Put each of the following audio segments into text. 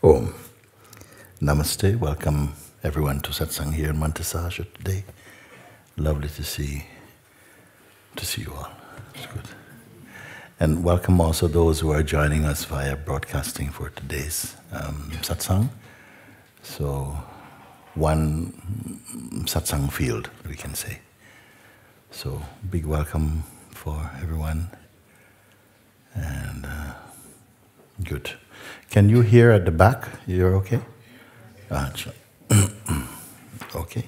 Om. Namaste. Welcome everyone to Satsang here in Montasasha today. Lovely to see you all. It's good. And welcome also those who are joining us via broadcasting for today's Satsang. So, one Satsang field, we can say. So, big welcome for everyone. And good. Can you hear at the back? You're okay? Sure. Okay.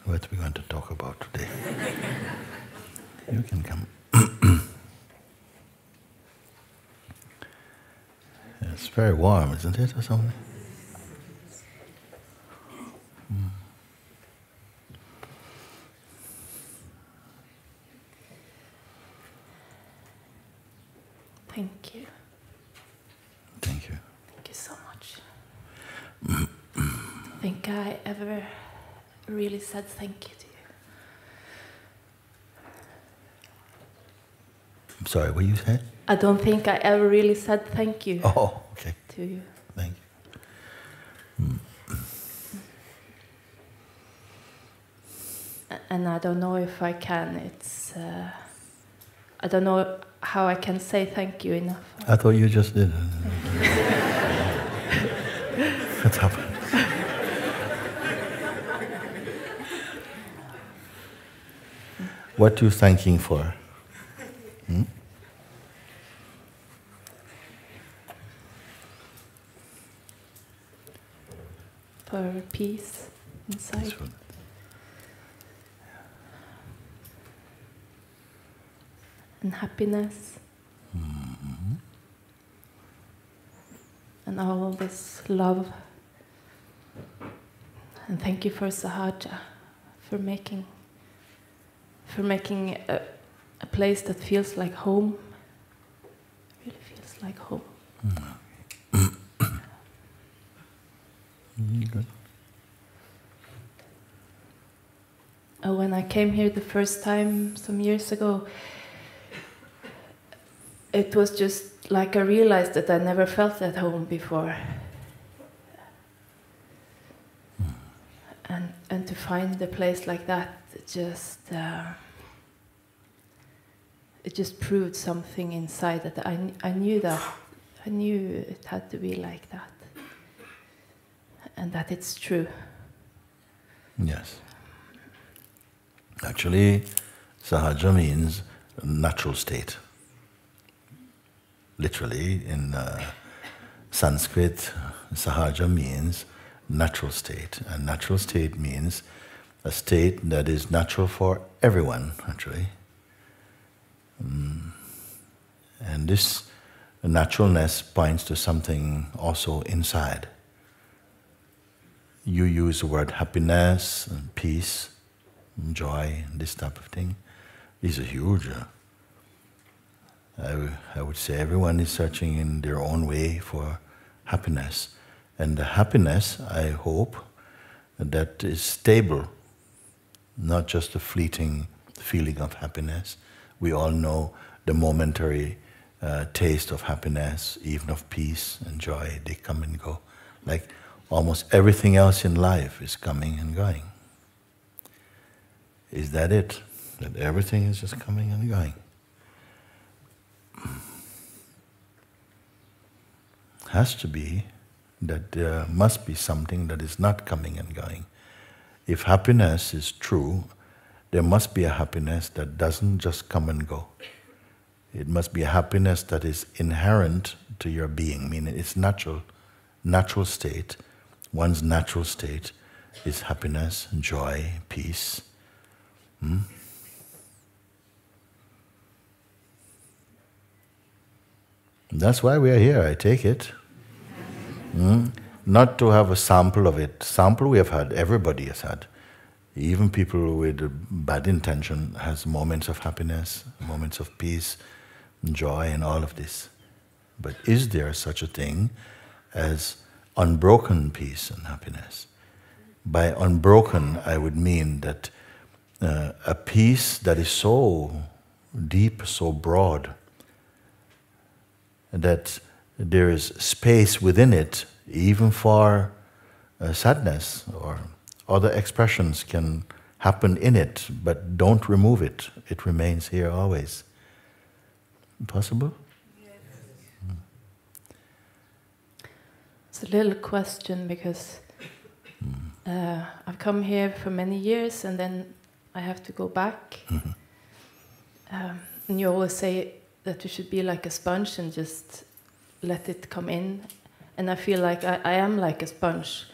What are we going to talk about today? You can come. It's very warm, isn't it, or something? Thank you. Thank you. Thank you so much. Think I ever really said thank you to you? I'm sorry, what you said? I don't think I ever really said thank you. Oh, okay. To you. Thank you. And I don't know if I can. I don't know how I can say thank you enough. I thought you just did. What's happened? What are you thanking for? For peace inside. That's good. And happiness. Mm-hmm. And all this love. And thank you for Sahaja, for making a place that feels like home. Really feels like home. Good. When I came here the first time some years ago, it was just like I realized that I never felt at home before. And to find a place like that, it just proved something inside that I knew it had to be like that. And that it's true. Yes. Actually, Sahaja means natural state. Literally, in Sanskrit, Sahaja means natural state. And natural state means a state that is natural for everyone, actually. And this naturalness points to something also inside. You use the word happiness and peace, and joy, and this type of thing. These are huge. I would say everyone is searching in their own way for happiness. And the happiness, I hope, that is stable, not just a fleeting feeling of happiness. We all know the momentary taste of happiness, even of peace and joy, they come and go. Like almost everything else in life is coming and going. Is that it? That everything is just coming and going? Has to be that there must be something that is not coming and going. If happiness is true, there must be a happiness that doesn't just come and go. It must be a happiness that is inherent to your being, meaning it's natural state. One's natural state is happiness, joy, peace. That's why we are here, I take it. Not to have a sample of it. Sample we have had, everybody has had. Even people with bad intention has moments of happiness, moments of peace, joy, and all of this. But is there such a thing as unbroken peace and happiness? By unbroken, I would mean that a peace that is so deep, so broad, that there is space within it, even for sadness or other expressions can happen in it, but don't remove it. It remains here always. Possible? Yes. It's a little question because I've come here for many years and then I have to go back. And you always say that you should be like a sponge and just let it come in. And I feel like I am like a sponge.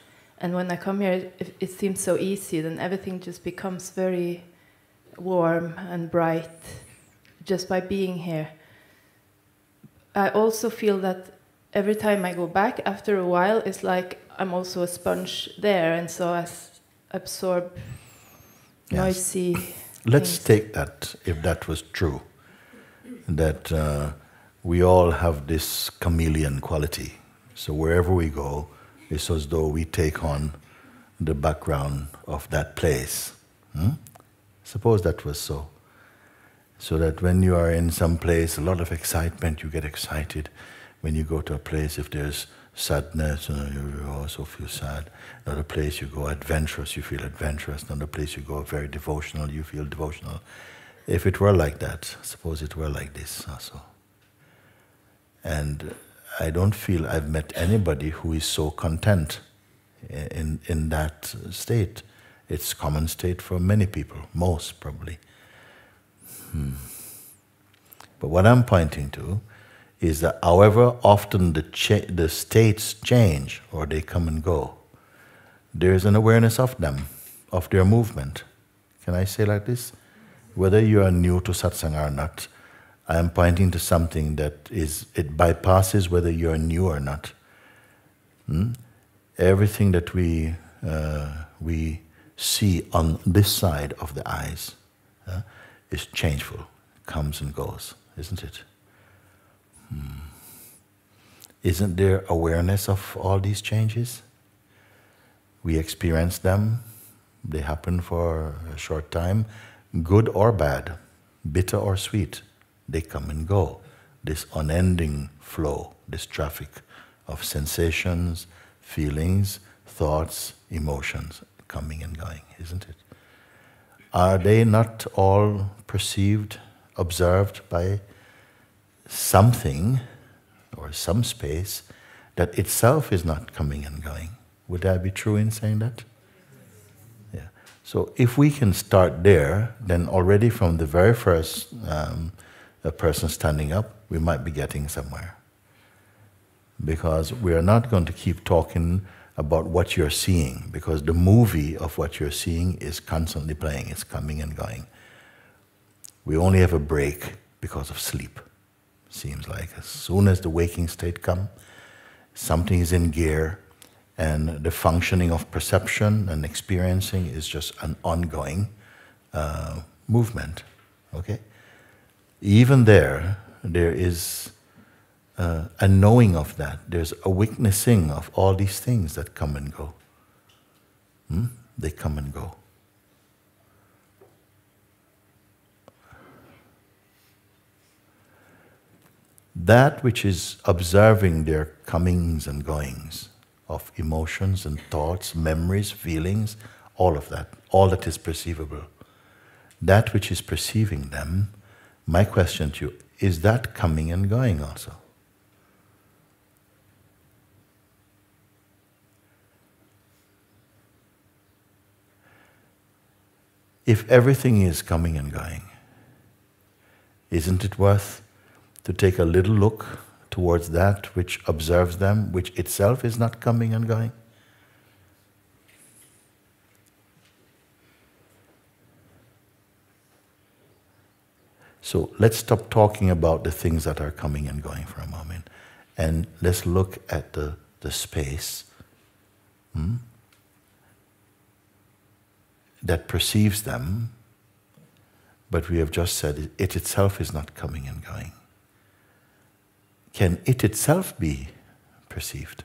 And when I come here, it seems so easy. Then everything just becomes very warm and bright just by being here. I also feel that every time I go back, after a while, it's like I'm also a sponge there. And so I absorb noisy Let's things. take that, if that was true, that we all have this chameleon quality. So wherever we go, it's as though we take on the background of that place. Suppose that was so. So that when you are in some place, a lot of excitement, you get excited. When you go to a place, if there's sadness, you also feel sad. Another place you go adventurous, you feel adventurous. Another place you go very devotional, you feel devotional. If it were like that, suppose it were like this also. And I don't feel I've met anybody who is so content in that state. It's common state for many people, most probably. But what I'm pointing to is that however often the states change or they come and go, there's an awareness of them, of their movement. Can I say like this? Whether you are new to Satsang or not, I am pointing to something that it bypasses whether you are new or not. Everything that we see on this side of the eyes is changeful, comes and goes, isn't it? Isn't there awareness of all these changes? We experience them, they happen for a short time, good or bad, bitter or sweet, they come and go. This unending flow, this traffic of sensations, feelings, thoughts, emotions, coming and going, isn't it? Are they not all perceived, observed by something or some space that itself is not coming and going? Would I be true in saying that? Yeah. So if we can start there, then already from the very first person standing up, we might be getting somewhere. Because we are not going to keep talking about what you're seeing, because the movie of what you're seeing is constantly playing, it's coming and going. We only have a break because of sleep. Seems like as soon as the waking state comes, something is in gear, and the functioning of perception and experiencing is just an ongoing movement. Okay? Even there is a knowing of that. There's a witnessing of all these things that come and go. They come and go. That which is observing their comings and goings of emotions and thoughts, memories, feelings, all of that, all that is perceivable. That which is perceiving them, my question to you, is that coming and going also? If everything is coming and going, isn't it worth to take a little look towards that which observes them, which itself is not coming and going? So let's stop talking about the things that are coming and going for a moment, and let's look at the space that perceives them, but we have just said it itself is not coming and going. Can it itself be perceived?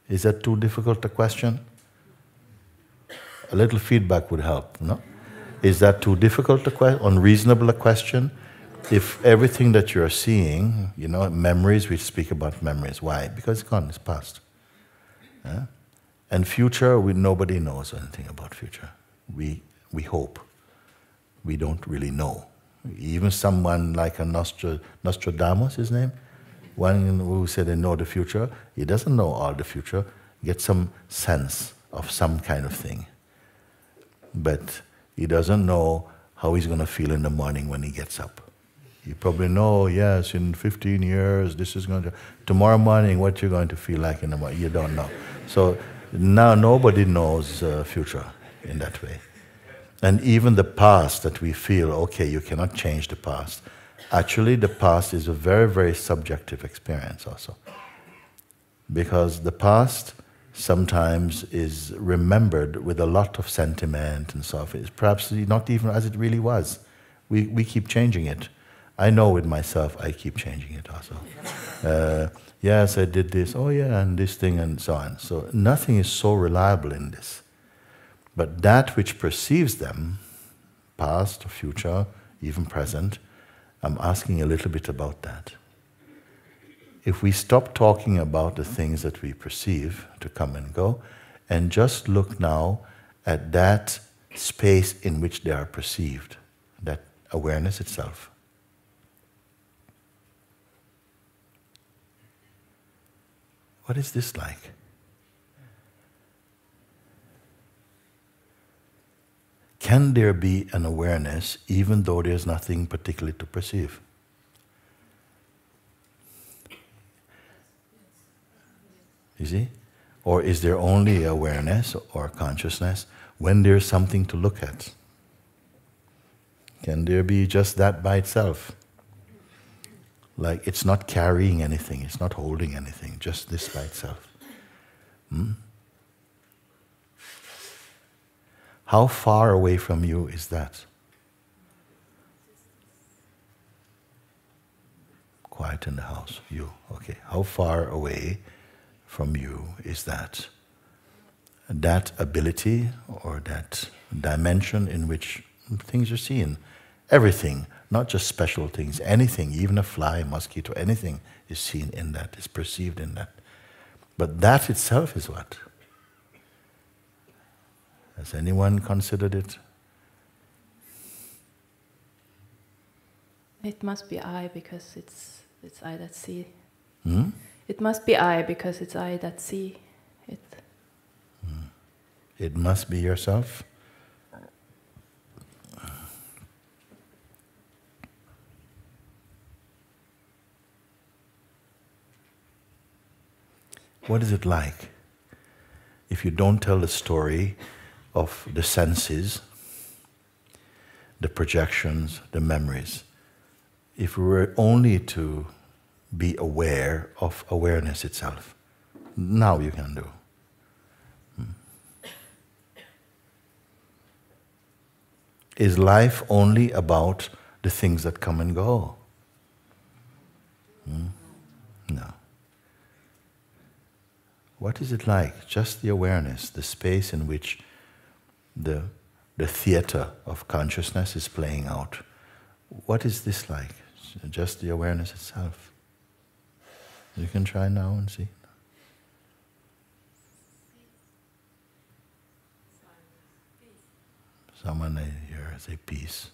Is that too difficult a question? A little feedback would help, no? Is that too difficult a question, unreasonable a question? if everything that you're seeing, you know, memories, we speak about memories. Why? Because it's gone, it's past. Yeah? And future, nobody knows anything about future. We hope. We don't really know. Even someone like a Nostradamus, his name, one who said they know the future, he doesn't know all the future, get some sense of some kind of thing. But he doesn't know how he's going to feel in the morning when he gets up. You probably know, yes, in 15 years, this is going to... Tomorrow morning, what you're going to feel like in the morning, you don't know. So now nobody knows future in that way. And even the past that we feel, okay, you cannot change the past. Actually, the past is a very, very subjective experience also. Because the past sometimes is remembered with a lot of sentiment and so forth. It's perhaps not even as it really was. We keep changing it. I know with myself, I keep changing it also. Yes, I did this, oh yeah, and this thing and so on. So nothing is so reliable in this. But that which perceives them, past or future, even present, I'm asking a little bit about that. If we stop talking about the things that we perceive to come and go, and just look now at that space in which they are perceived, that awareness itself. What is this like? Can there be an awareness even though there's nothing particularly to perceive? You see? Or is there only awareness or consciousness when there's something to look at? Can there be just that by itself? Like it's not carrying anything, it's not holding anything, just this by itself. How far away from you is that? Quiet in the house, you, okay. How far away from you is that? That ability or that dimension in which things are seen. Everything, not just special things, anything, even a fly, mosquito, anything is seen in that, is perceived in that. But that itself is what? Has anyone considered it? It must be I because it's I that see. Hmm? It must be I because it's I that see it. It must be yourself? What is it like if you don't tell the story of the senses, the projections, the memories? If we were only to be aware of awareness itself, now you can do. Is life only about the things that come and go? No. What is it like? Just the awareness, the space in which the theater of consciousness is playing out. What is this like? Just the awareness itself. You can try now and see. Someone here say peace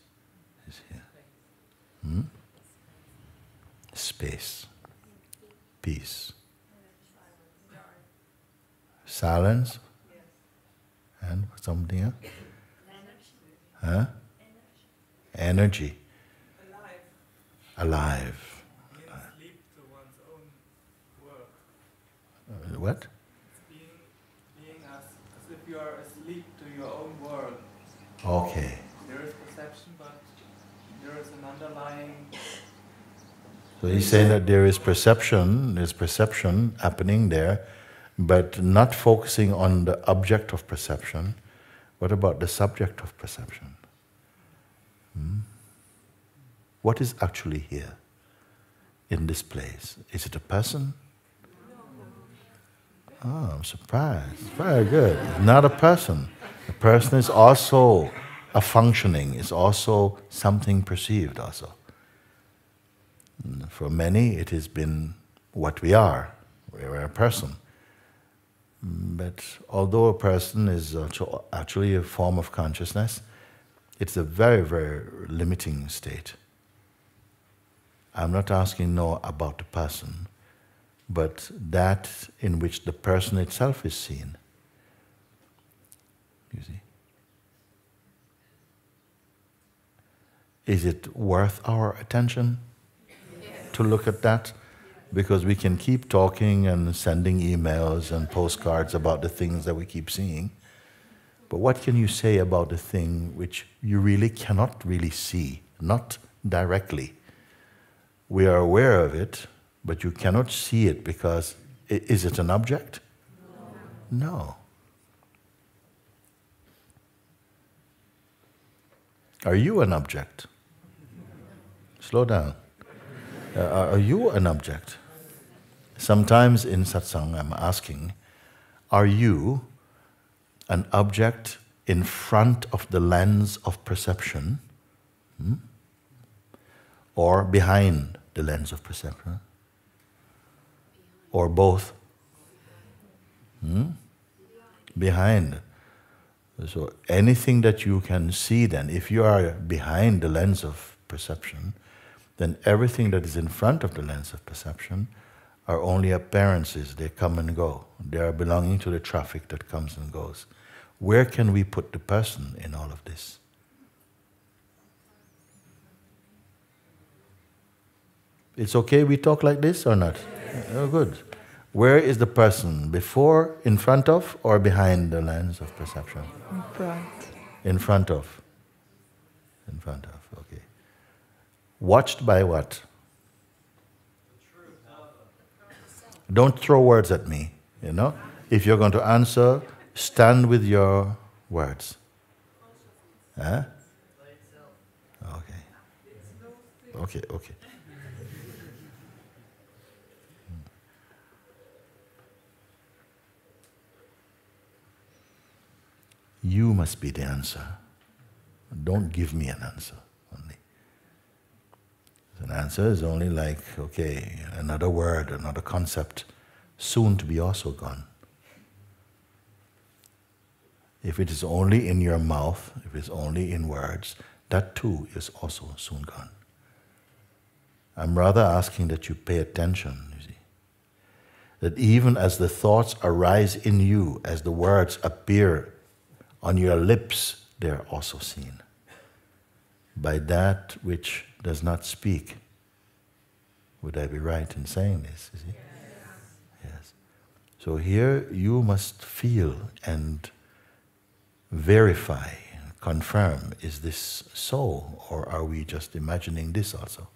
is here. Space. Peace. Silence? And something else? Huh? Energy. Alive. Sleep to one's own world. What? Being as if you are asleep to your own world. Okay. There is perception, but there is an underlying... So he's saying that there's perception happening there, but not focusing on the object of perception. What about the subject of perception? What is actually here, in this place? Is it a person? Oh, I'm surprised. Very good. Not a person. A person is also a functioning, is also something perceived also. For many, it has been what we are. We're a person. But although a person is actually a form of consciousness, it's a very, very limiting state. I'm not asking now about the person, but that in which the person itself is seen. You see? Is it worth our attention to look at that? Because we can keep talking and sending emails and postcards about the things that we keep seeing. But what can you say about the thing which you really cannot really see, not directly? We are aware of it, but you cannot see it because, is it an object? No. Are you an object? Slow down. Are you an object? Sometimes in satsang I'm asking, are you an object in front of the lens of perception, or behind the lens of perception, or both? Behind. So anything that you can see then, if you are behind the lens of perception, then everything that is in front of the lens of perception are only appearances. They come and go. They are belonging to the traffic that comes and goes. Where can we put the person in all of this? It's okay we talk like this or not? Oh, good. Where is the person? Before, in front of, or behind the lens of perception? In front. In front of. In front of, okay. Watched by what? Don't throw words at me, you know? If you're going to answer, stand with your words. Huh? Okay. Okay, okay. You must be the answer. Don't give me an answer only. An answer is only like, okay, another word, another concept, soon to be also gone. If it is only in your mouth, if it's only in words, that too is also soon gone. I'm rather asking that you pay attention, you see. That even as the thoughts arise in you, as the words appear on your lips, they are also seen by that which does not speak. Would I be right in saying this? You see? Yes. So here you must feel and verify, confirm, is this so, or are we just imagining this also?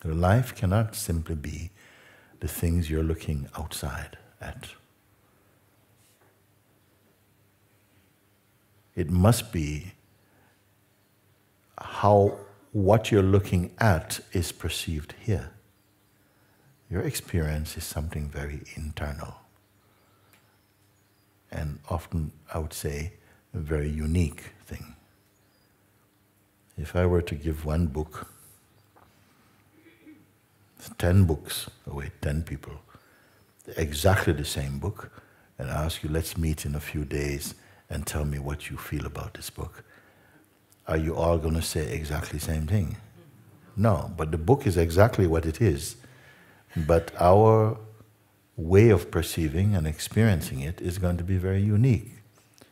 Life cannot simply be the things you're looking outside at. It must be how what you're looking at is perceived here. Your experience is something very internal, and often, I would say, a very unique thing. If I were to give one book, 10 books away, 10 people, exactly the same book, and ask you, let's meet in a few days and tell me what you feel about this book. Are you all going to say exactly the same thing? No, but the book is exactly what it is. But our way of perceiving and experiencing it is going to be very unique,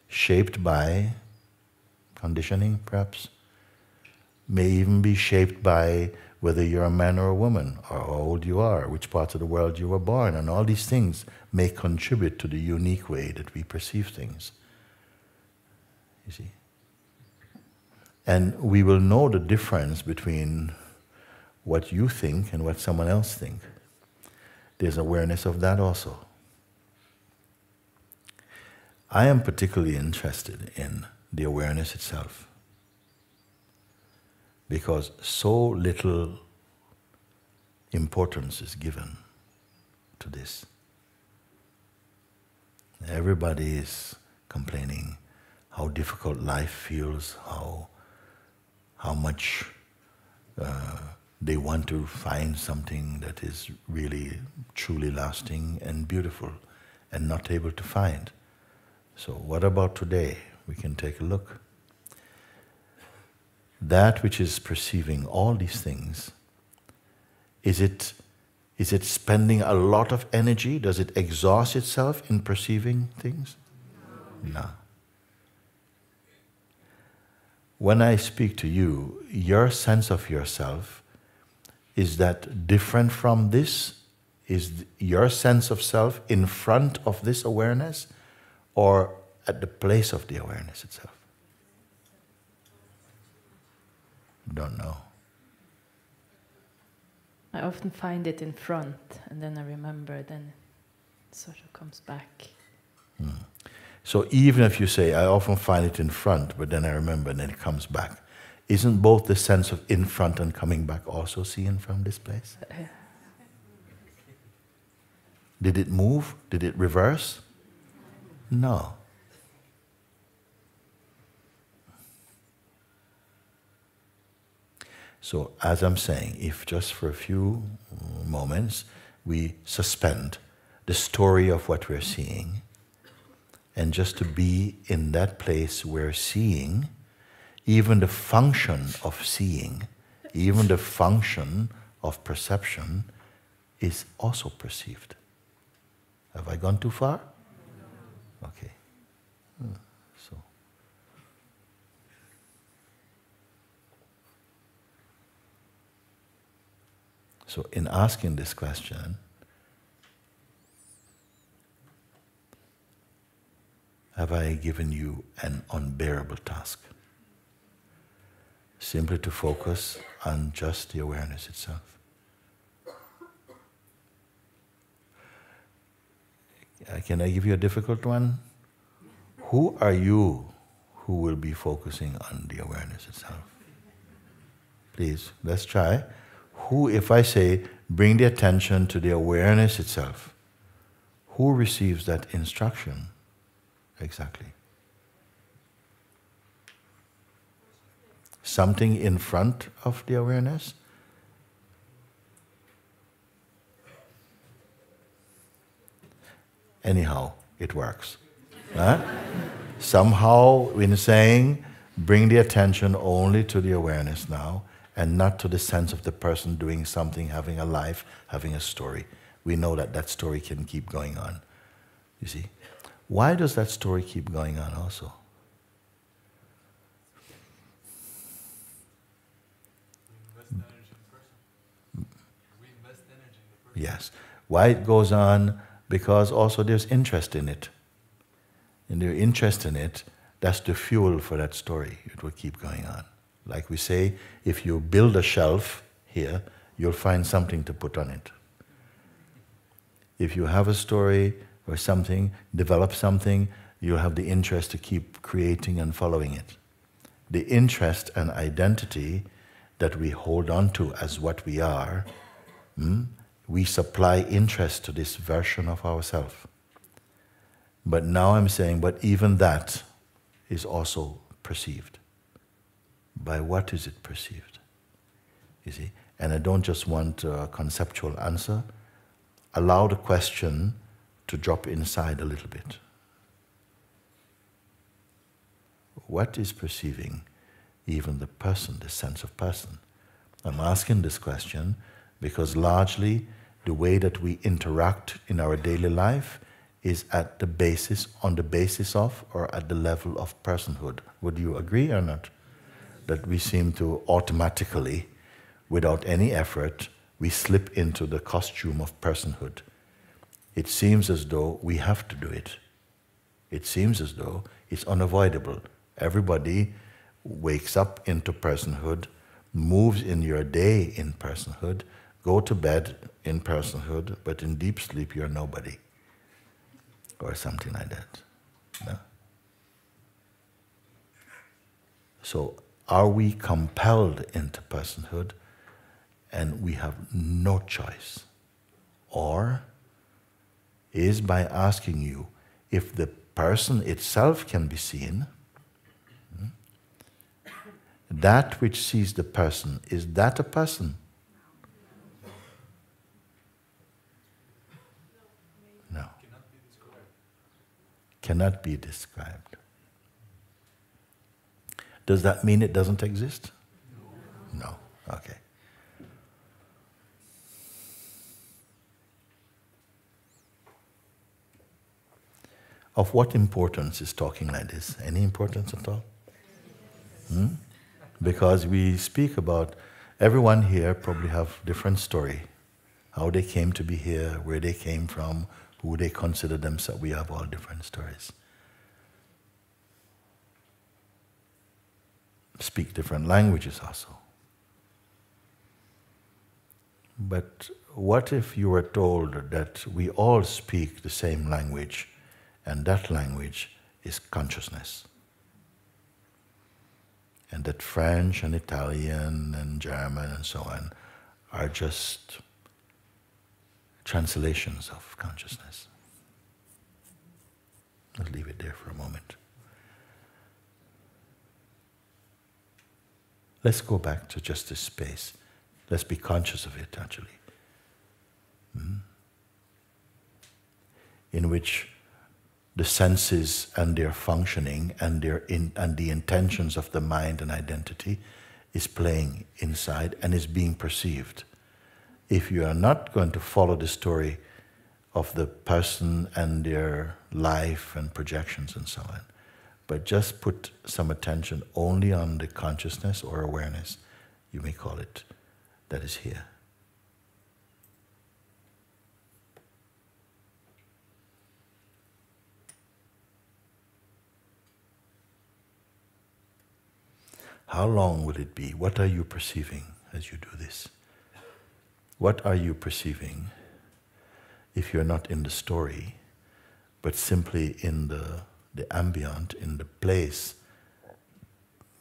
shaped by conditioning, perhaps. May even be shaped by whether you're a man or a woman, or how old you are, which parts of the world you were born, and all these things may contribute to the unique way that we perceive things. You see? And we will know the difference between what you think and what someone else thinks. There's awareness of that also. I am particularly interested in the awareness itself, because so little importance is given to to this. Everybody is complaining how difficult life feels, how much they want to find something that is really, truly lasting and beautiful and not able to find. So what about today? We can take a look. That which is perceiving all these things, is it spending a lot of energy? Does it exhaust itself in perceiving things? No. When I speak to you, your sense of yourself, is that different from this? Is your sense of self in front of this awareness or at the place of the awareness itself? Don't know. I often find it in front, and then I remember, then it sort of comes back. So even if you say, I often find it in front, but then I remember, and then it comes back, isn't both the sense of in front and coming back also seen from this place? Did it move? Did it reverse? No. So as I'm saying, if just for a few moments we suspend the story of what we're seeing and just to be in that place where seeing, even the function of seeing, even the function of perception is also perceived. Have I gone too far? Okay. So in asking this question, have I given you an unbearable task? Simply to focus on just the awareness itself. Can I give you a difficult one? Who are you who will be focusing on the awareness itself? Please, let's try. Who, if I say, bring the attention to the awareness itself, who receives that instruction exactly? Something in front of the awareness? Anyhow, it works. Huh? Somehow, in saying, bring the attention only to the awareness now, and not to the sense of the person doing something, having a life, having a story. We know that that story can keep going on. You see? Why does that story keep going on also? Yes. Why it goes on? Because also there's interest in it. And the interest in it, that's the fuel for that story. It will keep going on. Like we say, if you build a shelf here, you'll find something to put on it. If you have a story or something, develop something, you'll have the interest to keep creating and following it. The interest and identity that we hold on to as what we are, we supply interest to this version of ourselves. But now I'm saying, but even that is also perceived. By what is it perceived? You see? And I don't just want a conceptual answer. Allow the question to drop inside a little bit. What is perceiving even the person, the sense of person? I'm asking this question because largely the way that we interact in our daily life is at the basis, on the basis of, or at the level of personhood. Would you agree or not? That we seem to automatically, without any effort, we slip into the costume of personhood. It seems as though we have to do it. It seems as though it's unavoidable. Everybody wakes up into personhood, moves in your day in personhood, go to bed in personhood, but in deep sleep you're nobody. Or something like that. No? So, are we compelled into personhood and we have no choice? Or is by asking you if the person itself can be seen. That which sees the person, is that a person? No. Cannot be described. Does that mean it doesn't exist? No. Okay. Of what importance is talking like this? Any importance at all? Because we speak about, everyone here probably have different story. How they came to be here, where they came from, who they consider themselves. We have all different stories. Speak different languages also. But what if you were told that we all speak the same language, and that language is consciousness? And that French and Italian and German and so on are just translations of consciousness. I'll leave it there for a moment. Let's go back to just this space. Let's be conscious of it, actually. In which the senses and their functioning and the intentions of the mind and identity is playing inside and is being perceived. If you are not going to follow the story of the person and their life and projections and so on, but just put some attention only on the consciousness or awareness, you may call it, that is here. How long will it be? What are you perceiving as you do this? What are you perceiving if you're not in the story, but simply in the ambient, in the place,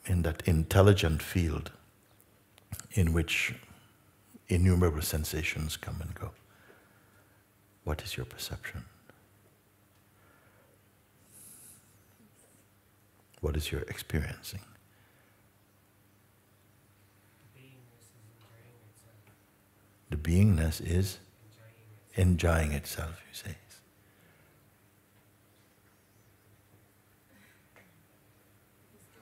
in that intelligent field in which innumerable sensations come and go? What is your perception? What is your experiencing? The beingness is enjoying itself, you say.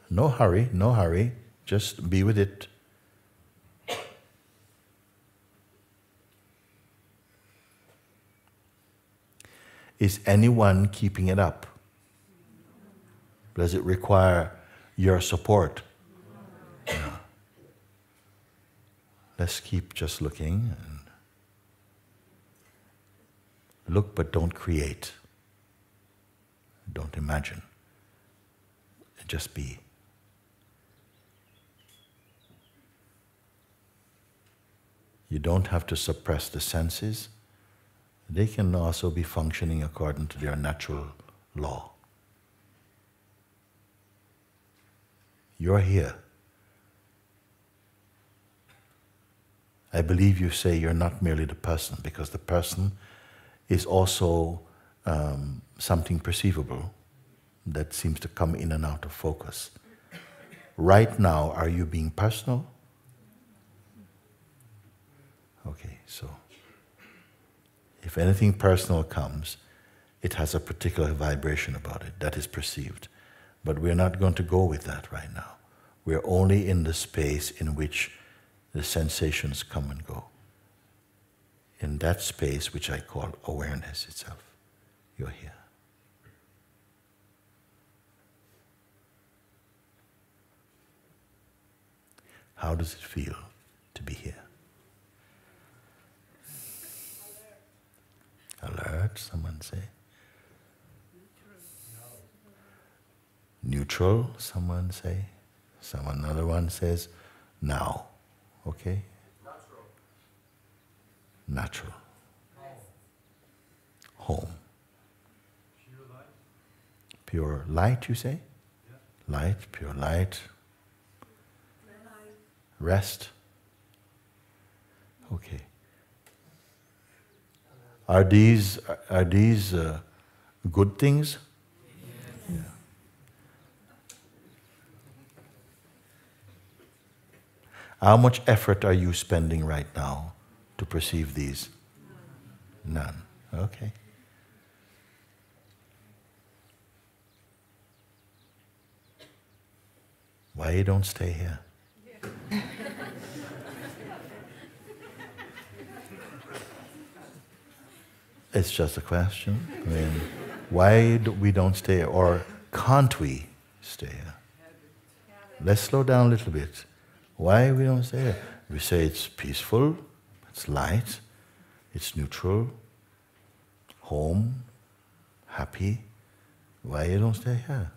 No hurry, no hurry. Just be with it. Is anyone keeping it up? Does it require your support? No. Let's keep just looking. And look, but don't create. Don't imagine. Just be. You don't have to suppress the senses. They can also be functioning according to their natural law. You're here. I believe you say you're not merely the person, because the person is also something perceivable that seems to come in and out of focus. Right now, are you being personal? Okay, so if anything personal comes, it has a particular vibration about it that is perceived. But we're not going to go with that right now. We're only in the space in which the sensations come and go. In that space which I call awareness itself. You're here. How does it feel to be here? Alert, someone say. Neutral, someone say. Another one says, now. Okay? Natural. Home. Pure light, you say? Light, pure light. Rest. Okay. Are these good things? Yeah. How much effort are you spending right now to perceive these? None. Okay. Why you don't stay here? It's just a question. I mean, why do we don't stay here? Or can't we stay here? Let's slow down a little bit. Why we don't stay here? We say it's peaceful, it's light, it's neutral, home, happy. Why you don't stay here?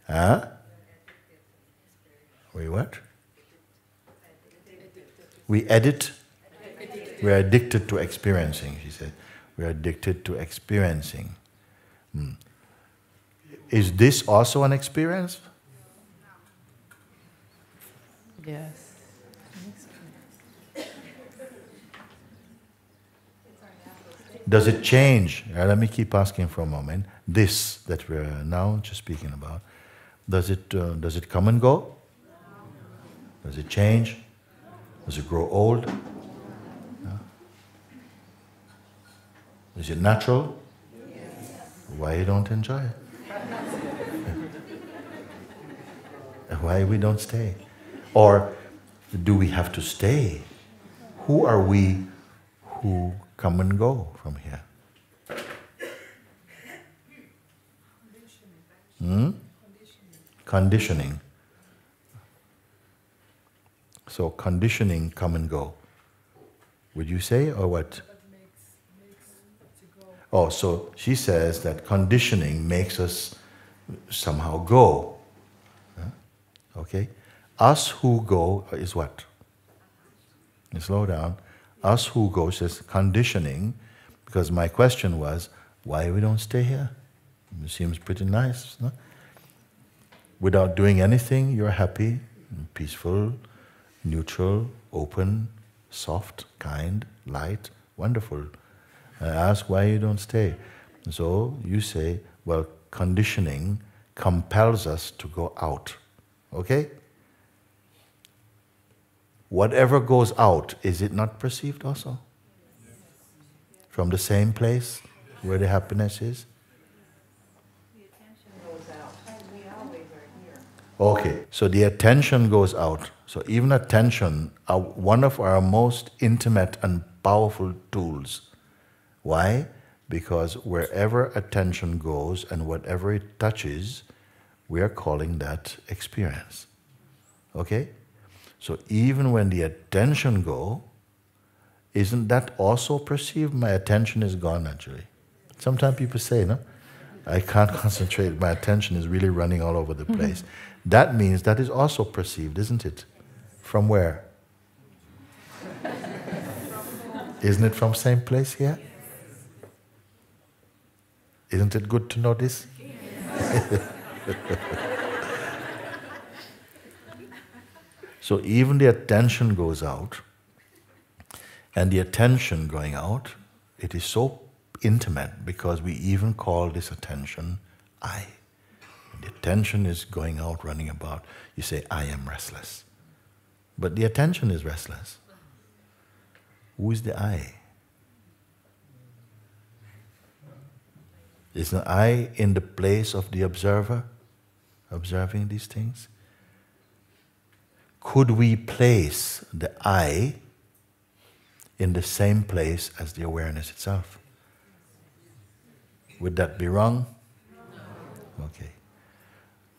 Huh? We what? We edit. We are addicted to experiencing, she said. We are addicted to experiencing. Is this also an experience? Yes. Does it change? Let me keep asking for a moment. This that we're now just speaking about, does it come and go? Does it change? Does it grow old? No? Is it natural? Why you don't enjoy it? Why we don't stay? Or do we have to stay? Who are we who come and go from here? Conditioning. So conditioning come and go. Would you say, or what? Oh, so she says that conditioning makes us somehow go. Okay? Us who go is what? Slow down. Us who go says conditioning, because my question was, why we don't stay here? It seems pretty nice, no? Without doing anything, you're happy, peaceful, neutral, open, soft, kind, light, wonderful. I ask why you don't stay. So you say, well, conditioning compels us to go out. Okay? Whatever goes out, is it not perceived also? From the same place where the happiness is? The attention goes out. We always are here. Okay, so the attention goes out. So even attention, one of our most intimate and powerful tools. Why? Because wherever attention goes and whatever it touches, we are calling that experience. Okay? So even when the attention goes, isn't that also perceived? My attention is gone actually. Sometimes people say, no, I can't concentrate, my attention is really running all over the place. That means that is also perceived, isn't it? From where? Isn't it from same place here? Isn't it good to know this? So even the attention goes out, and the attention going out, it is so intimate because we even call this attention I. And the attention is going out, running about. You say, I am restless. But the attention is restless. Who is the I? Is the I in the place of the observer, observing these things? Could we place the I in the same place as the awareness itself? Would that be wrong? No. Okay.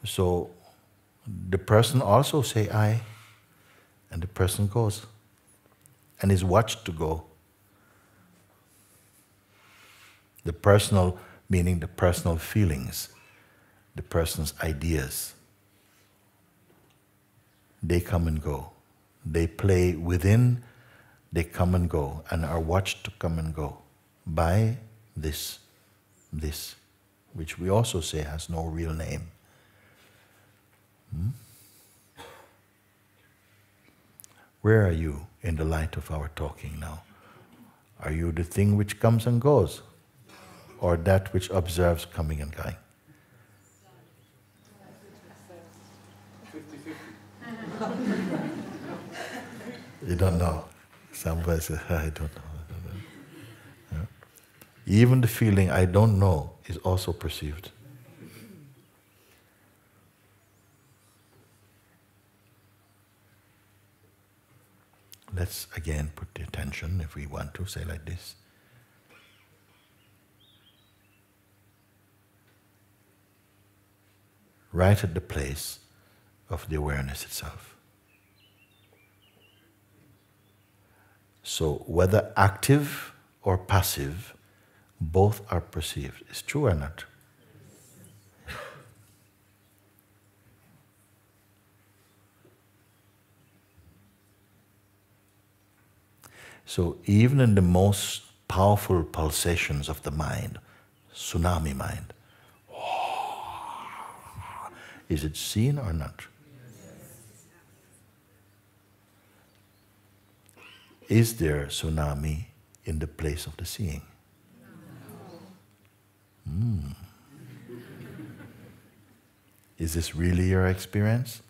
So the person also say I, and the person goes, and is watched to go. The personal, meaning the personal feelings, the person's ideas, they come and go. They play within, they come and go, and are watched to come and go by this, which we also say has no real name. Where are you in the light of our talking now? Are you the thing which comes and goes, or that which observes coming and going? 50-50. You don't know. Somebody says, I don't know. Yeah. Even the feeling I don't know is also perceived. Let's again put the attention, if we want to say like this. Right at the place of the awareness itself. So whether active or passive, both are perceived. Is true or not? So even in the most powerful pulsations of the mind, tsunami mind, is it seen or not? Is there tsunami in the place of the seeing? Is this really your experience?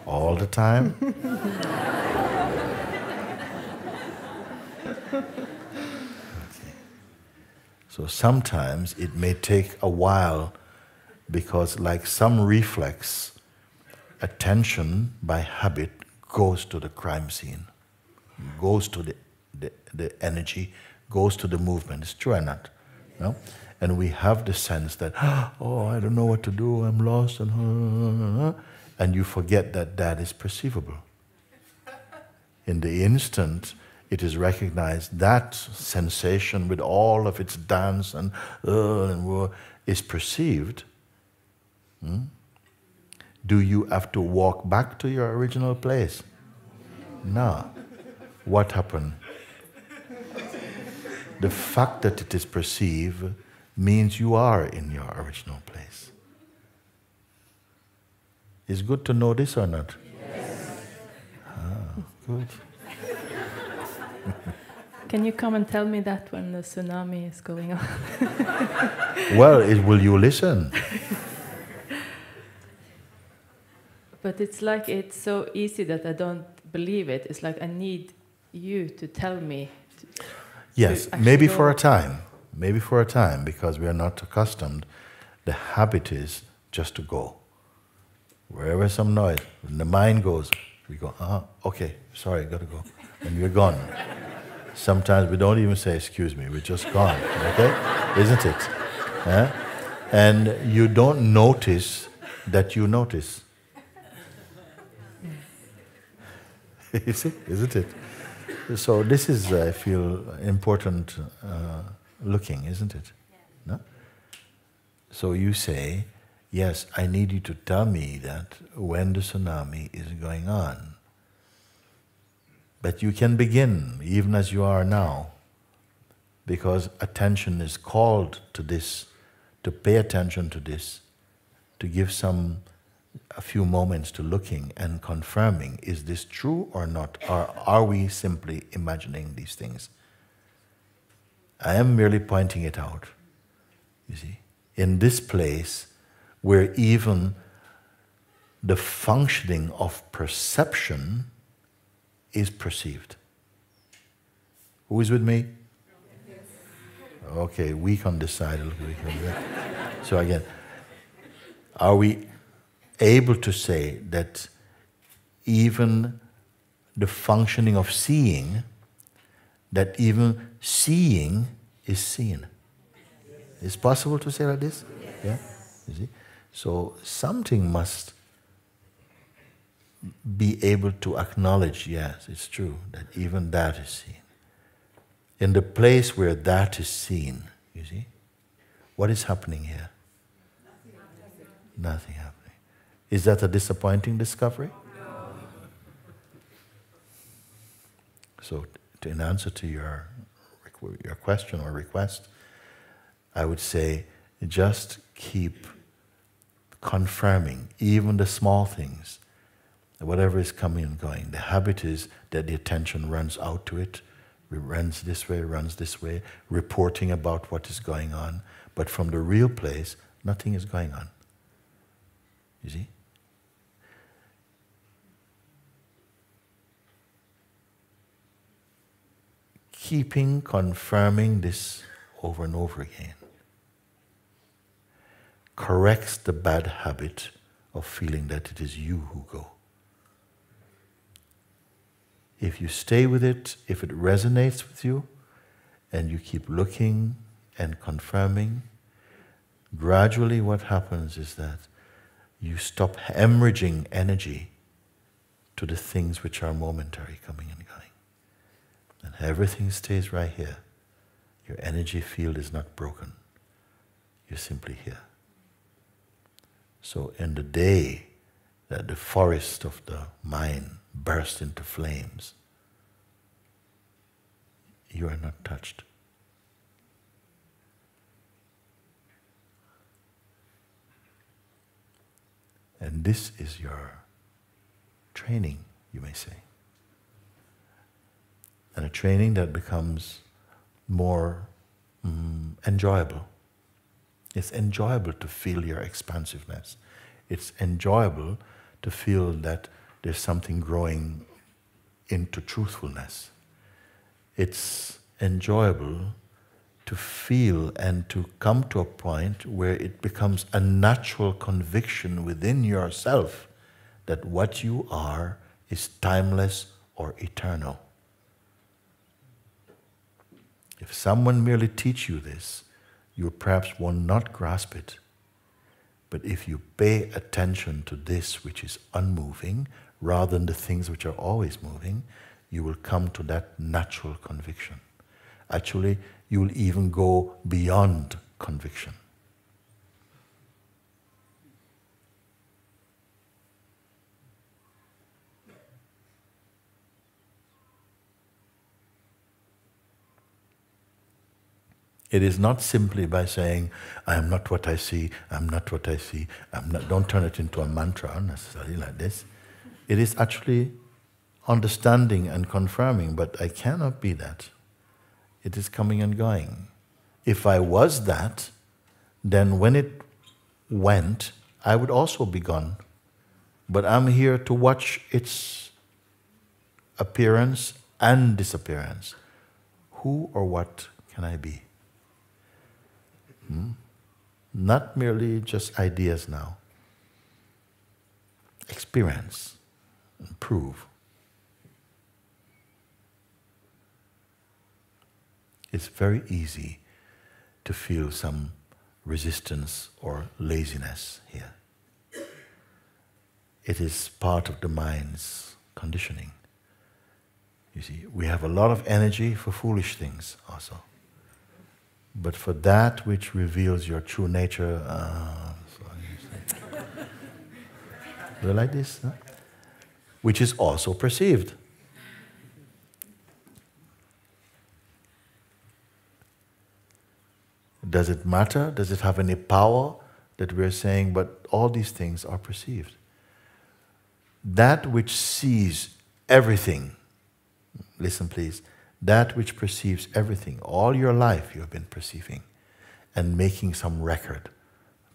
All the time? So sometimes it may take a while because, like some reflex, attention by habit goes to the crime scene, goes to the energy, goes to the movement. It's true or not? No? And we have the sense that, oh, I don't know what to do, I'm lost, and you forget that that is perceivable. In the instant it is recognized, that sensation with all of its dance and is perceived. Do you have to walk back to your original place? No. What happened? The fact that it is perceived means you are in your original place. Is good to know this or not? Yes. Ah, good. Can you come and tell me that when the tsunami is going on? Well, will you listen? But it's like it's so easy that I don't believe it. It's like I need you to tell me. Yes, maybe for a time. Maybe for a time, because we are not accustomed. The habit is just to go. Wherever some noise, when the mind goes, we go, okay, sorry, gotta go. And we're gone. Sometimes we don't even say, excuse me, we're just gone, okay? Isn't it? And you don't notice that you notice. You see, isn't it? So this is, I feel, important looking, isn't it? No? So you say, yes, I need you to tell me that when the tsunami is going on. But you can begin, even as you are now, because attention is called to this, to pay attention to this, to give a few moments to looking and confirming, is this true or not? Or are we simply imagining these things? I am merely pointing it out, you see. In this place where even the functioning of perception is perceived. Who is with me? Yes. Okay, weak on this side. So again, are we able to say that even the functioning of seeing, that even seeing is seen? Is it possible to say like this? Yes. Yeah? You see? So something must be able to acknowledge, yes, it's true, that even that is seen. In the place where that is seen, you see, what is happening here? Nothing happening. Is that a disappointing discovery? No. So, in answer to your question or request, I would say just keep confirming even the small things, whatever is coming and going. The habit is that the attention runs out to it, runs this way, reporting about what is going on. But from the real place, nothing is going on. You see? Keeping confirming this over and over again corrects the bad habit of feeling that it is you who go. If you stay with it, if it resonates with you, and you keep looking and confirming, gradually what happens is that you stop hemorrhaging energy to the things which are momentary, coming and going. And everything stays right here. Your energy field is not broken. You're simply here. So in the day that the forest of the mind bursts into flames, you are not touched. And this is your training, you may say. And a training that becomes more enjoyable. It's enjoyable to feel your expansiveness. It's enjoyable to feel that there's something growing into truthfulness. It's enjoyable to feel and to come to a point where it becomes a natural conviction within yourself that what you are is timeless or eternal. If someone merely teach you this, you perhaps will not grasp it. But if you pay attention to this which is unmoving, rather than the things which are always moving, you will come to that natural conviction. Actually, you will even go beyond conviction. It is not simply by saying, I am not what I see, I'm not what I see, I'm not. Don't turn it into a mantra necessarily like this. It is actually understanding and confirming, but I cannot be that. It is coming and going. If I was that, then when it went, I would also be gone. But I'm here to watch its appearance and disappearance. Who or what can I be? Not merely just ideas now. Experience and prove. It's very easy to feel some resistance or laziness here. It is part of the mind's conditioning. You see, we have a lot of energy for foolish things also. But for that which reveals your true nature, do you like this? Huh? Which is also perceived. Does it matter? Does it have any power that we're saying, but all these things are perceived? That which sees everything, listen please, that which perceives everything, all your life you have been perceiving and making some record,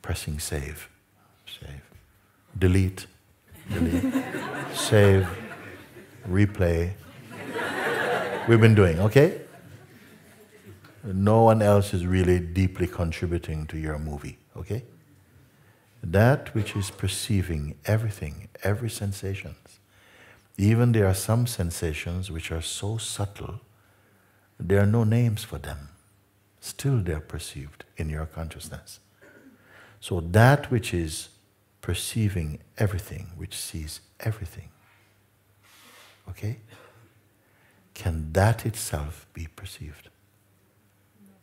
pressing save, delete, save, replay. We've been doing, okay? No one else is really deeply contributing to your movie, okay? That which is perceiving everything, every sensation. Even there are some sensations which are so subtle, there are no names for them. Still they are perceived in your consciousness. So that which is perceiving everything, which sees everything, okay? Can that itself be perceived?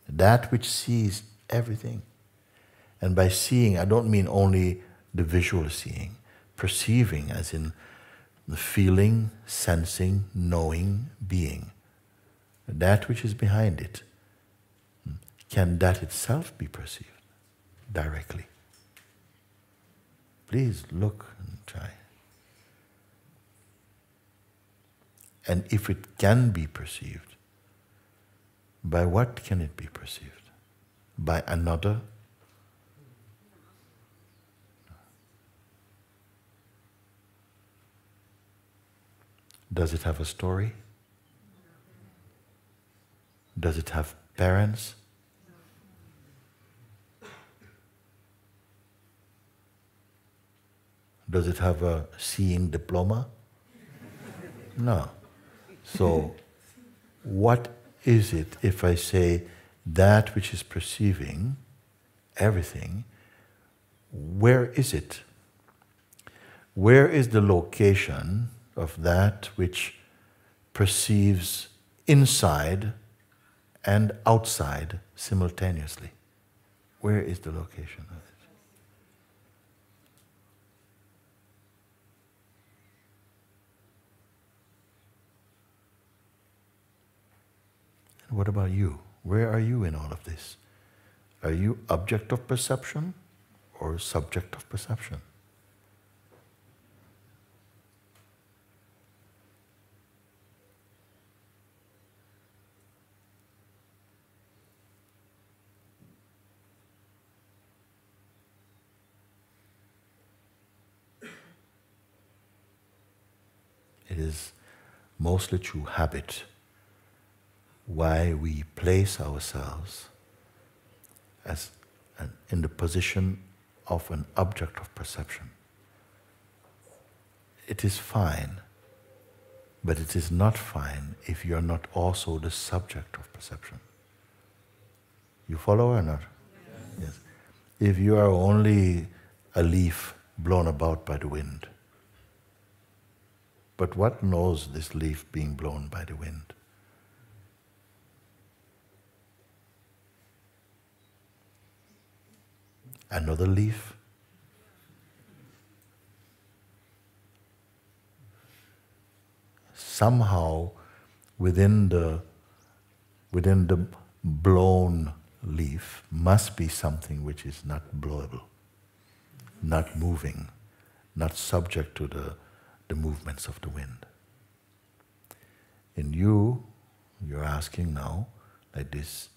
That which sees everything. And by seeing, I don't mean only the visual seeing, perceiving as in the feeling, sensing, knowing, being. That which is behind it, can that itself be perceived directly? Please look and try. And if it can be perceived, by what can it be perceived? By another? Does it have a story? Does it have parents? Does it have a seeing diploma? No. So, what is it if I say that which is perceiving everything, where is it? Where is the location of that which perceives inside and outside simultaneously? Where is the location of it? And what about you? Where are you in all of this? Are you object of perception or subject of perception? It is mostly through habit why we place ourselves as in the position of an object of perception. It is fine, but it is not fine if you are not also the subject of perception. You follow or not? Yes. If you are only a leaf blown about by the wind, but what knows this leaf being blown by the wind? Another leaf? Somehow within the blown leaf must be something which is not blowable, not moving, not subject to the movements of the wind. In you, you're asking now, like this,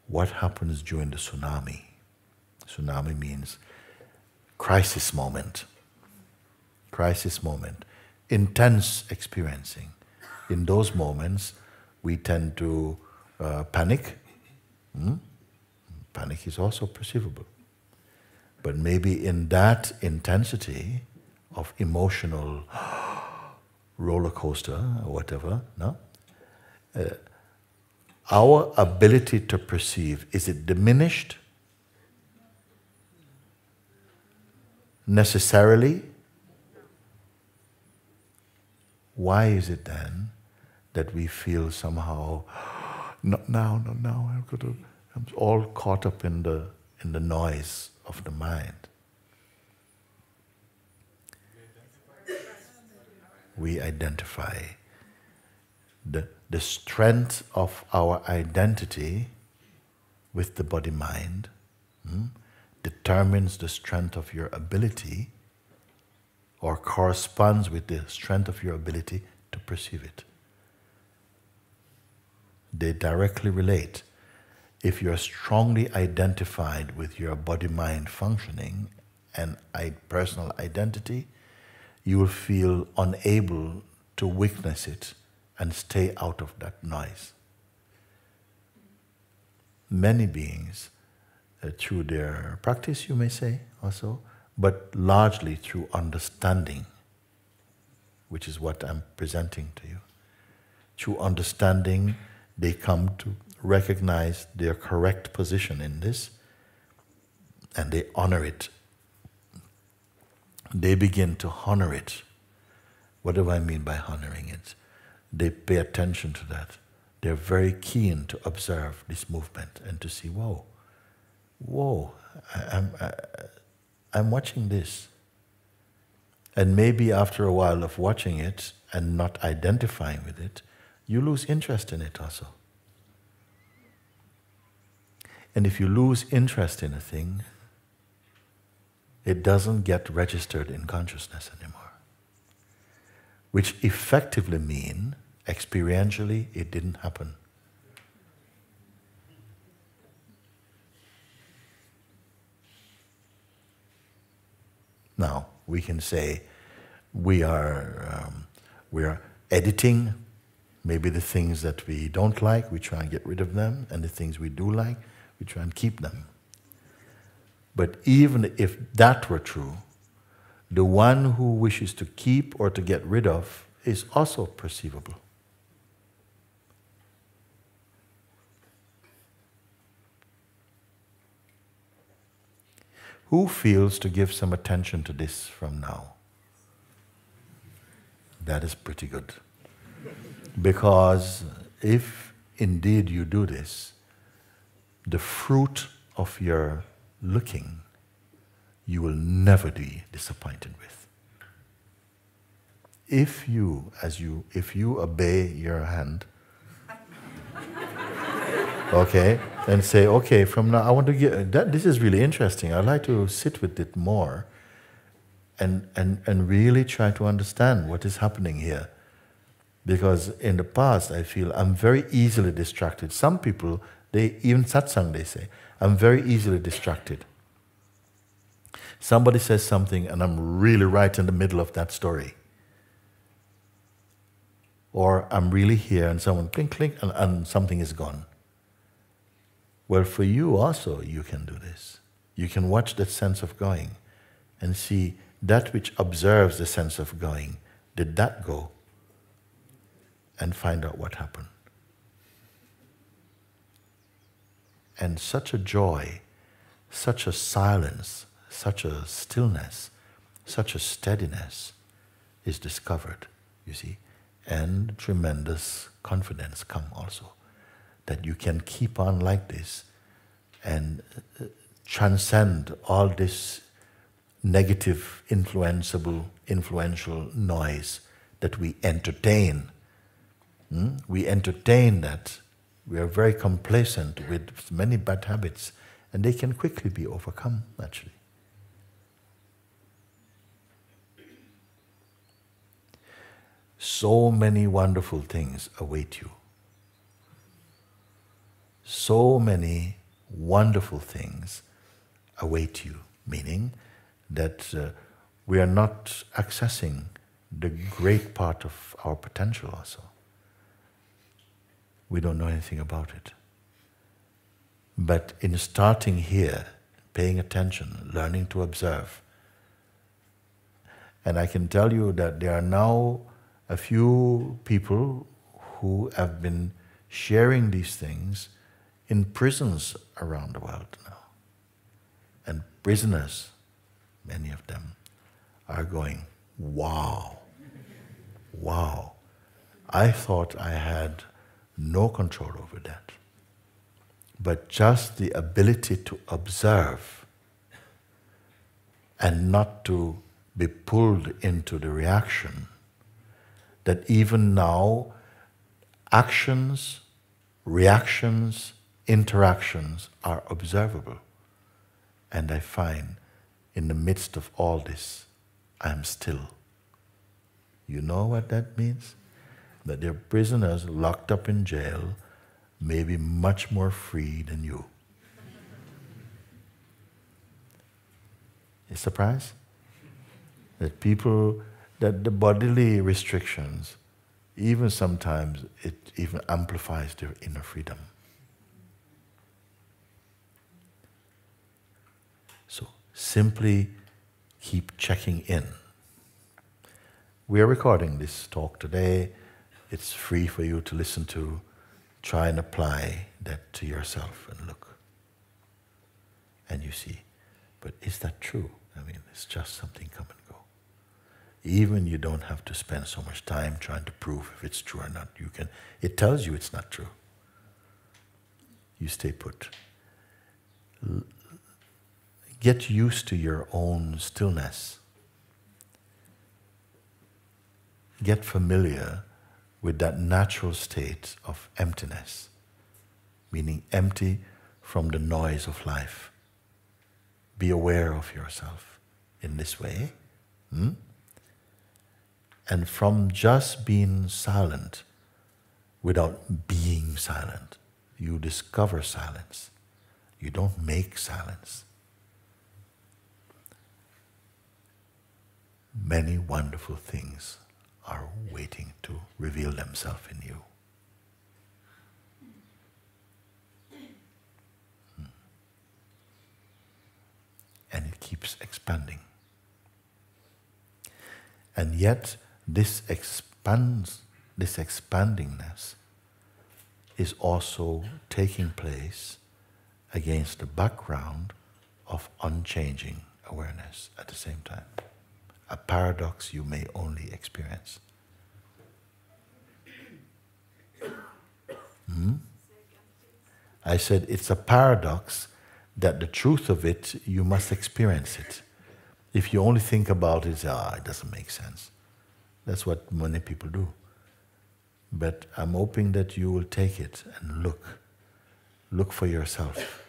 what happens during the tsunami? Tsunami means crisis moment. Crisis moment. Intense experiencing. In those moments, we tend to panic. Panic is also perceivable. But maybe in that intensity of emotional roller coaster or whatever, no? Our ability to perceive, is it diminished necessarily? Why is it then that we feel somehow, not now, I'm all caught up in the noise of the mind? We identify. The strength of our identity with the body-mind determines the strength of your ability, or corresponds with the strength of your ability to perceive it. They directly relate. If you are strongly identified with your body-mind functioning and personal identity, you will feel unable to witness it and stay out of that noise. Many beings, through their practice, you may say also, but largely through understanding, which is what I'm presenting to you. Through understanding, they come to recognize their correct position in this, and they honor it. They begin to honor it. What do I mean by honoring it? They pay attention to that. They're very keen to observe this movement and to see, whoa, I'm watching this. And maybe after a while of watching it and not identifying with it, you lose interest in it also. And if you lose interest in a thing, it doesn't get registered in consciousness anymore. Which effectively mean, experientially, it didn't happen. Now, we can say we are editing maybe the things that we don't like, we try and get rid of them, and the things we do like, we try and keep them. But even if that were true, the one who wishes to keep or to get rid of is also perceivable. Who feels to give some attention to this from now? That is pretty good. Because if indeed you do this, the fruit of your looking, you will never be disappointed with. If you obey your hand, okay, and say, okay, from now I want to get that. This is really interesting. I'd like to sit with it more, and really try to understand what is happening here. Because in the past, I feel I'm very easily distracted. Some people, even satsang, they say, I'm very easily distracted. Somebody says something and I'm really right in the middle of that story. Or I'm really here and someone clink, clink, and something is gone. Well, for you also, you can do this. You can watch that sense of going and see that which observes the sense of going. Did that go? And find out what happened. And such a joy, such a silence, such a stillness, such a steadiness is discovered, you see. And tremendous confidence come also. That you can keep on like this and transcend all this negative, influential noise that we entertain. We entertain that. We are very complacent with many bad habits, and they can quickly be overcome, actually. So many wonderful things await you. So many wonderful things await you, meaning that we are not accessing the great part of our potential also. We don't know anything about it. But in starting here, paying attention, learning to observe, and I can tell you that there are now a few people who have been sharing these things in prisons around the world now. And prisoners, many of them, are going, wow, wow. I thought I had no control over that. But just the ability to observe and not to be pulled into the reaction, that even now actions, reactions, interactions are observable. And I find in the midst of all this, I am still. You know what that means? That there are prisoners locked up in jail, maybe much more free than you. You surprised? That people, that the bodily restrictions, even sometimes it even amplifies their inner freedom. So simply keep checking in. We are recording this talk today. It's free for you to listen to. Try and apply that to yourself and look. And you see, but is that true? I mean, it's just something come and go. Even you don't have to spend so much time trying to prove if it's true or not. You can. It tells you it's not true. You stay put. Get used to your own stillness. Get familiar with that natural state of emptiness, meaning empty from the noise of life. Be aware of yourself. in this way. And from just being silent, without being silent, you discover silence. You don't make silence. Many wonderful things are waiting to reveal themselves in you. And it keeps expanding. And yet, this expandingness is also taking place against the background of unchanging awareness at the same time. A paradox you may only experience. I said it's a paradox that the truth of it, you must experience it. If you only think about it, it doesn't make sense. That's what many people do. But I'm hoping that you will take it and look. Look for yourself.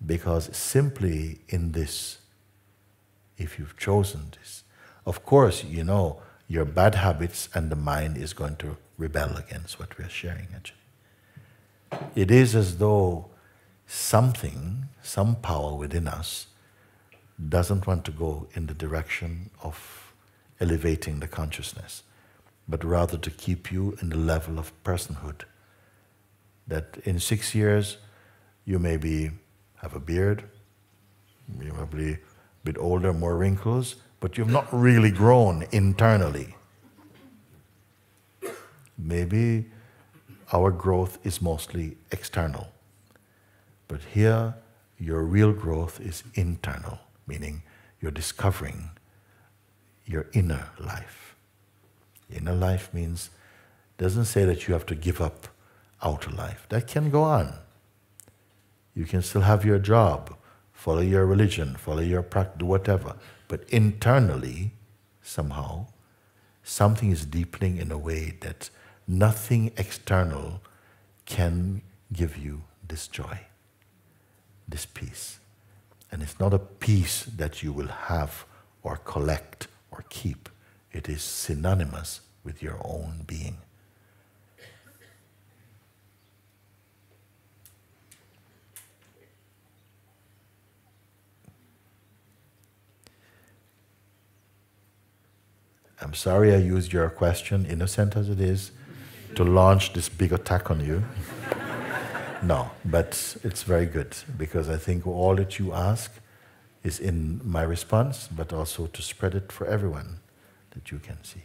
Because simply in this, if you've chosen this, of course, you know, your bad habits and the mind is going to rebel against what we're sharing, actually. It is as though something, some power within us, doesn't want to go in the direction of elevating the consciousness, but rather to keep you in the level of personhood. That in 6 years, you maybe have a beard, you may be a bit older, more wrinkles, but you've not really grown internally. Maybe our growth is mostly external. But here, your real growth is internal, meaning you're discovering your inner life. Inner life means, doesn't say that you have to give up outer life. That can go on. You can still have your job, follow your religion, follow your practice, do whatever. But internally, somehow, something is deepening in a way that nothing external can give you this joy, this peace. And it's not a peace that you will have or collect or keep. It is synonymous with your own being. I'm sorry I used your question, innocent as it is, to launch this big attack on you. No, but it's very good, because I think all that you ask is in my response, but also to spread it for everyone that you can see.